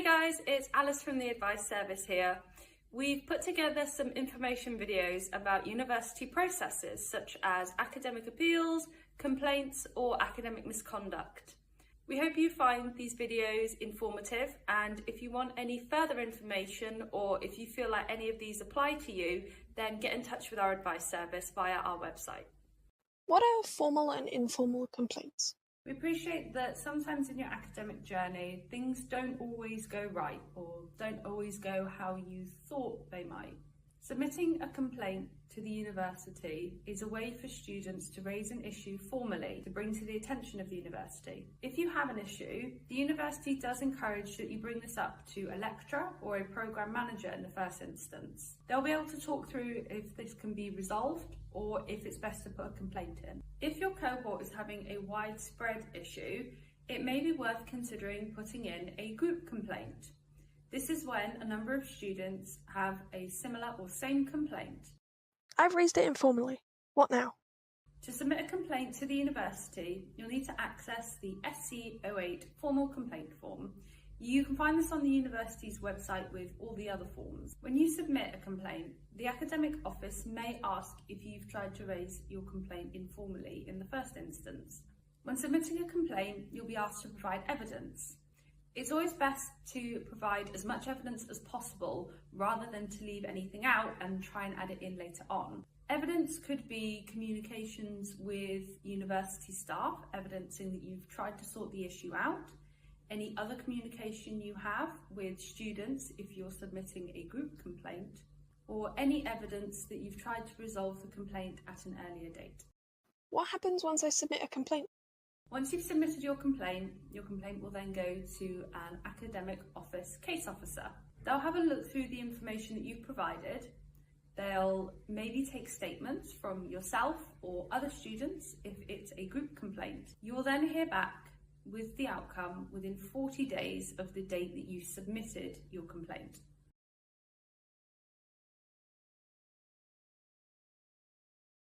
Hey guys, it's Alice from the Advice Service here. We've put together some information videos about university processes such as academic appeals, complaints or academic misconduct. We hope you find these videos informative, and if you want any further information or if you feel like any of these apply to you, then get in touch with our advice service via our website. What are formal and informal complaints? We appreciate that sometimes in your academic journey, things don't always go right or don't always go how you thought they might. Submitting a complaint to the university is a way for students to raise an issue formally to bring to the attention of the university. If you have an issue, the university does encourage that you bring this up to a lecturer or a programme manager in the first instance. They'll be able to talk through if this can be resolved or if it's best to put a complaint in. If your cohort is having a widespread issue, it may be worth considering putting in a group complaint. This is when a number of students have a similar or same complaint. I've raised it informally. What now? To submit a complaint to the university, you'll need to access the SC08 formal complaint form. You can find this on the university's website with all the other forms. When you submit a complaint, the academic office may ask if you've tried to raise your complaint informally in the first instance. When submitting a complaint, you'll be asked to provide evidence. It's always best to provide as much evidence as possible rather than to leave anything out and try and add it in later on. Evidence could be communications with university staff, evidencing that you've tried to sort the issue out, any other communication you have with students if you're submitting a group complaint, or any evidence that you've tried to resolve the complaint at an earlier date. What happens once I submit a complaint? Once you've submitted your complaint will then go to an academic office case officer. They'll have a look through the information that you've provided. They'll maybe take statements from yourself or other students if it's a group complaint. You will then hear back with the outcome within 40 days of the date that you submitted your complaint.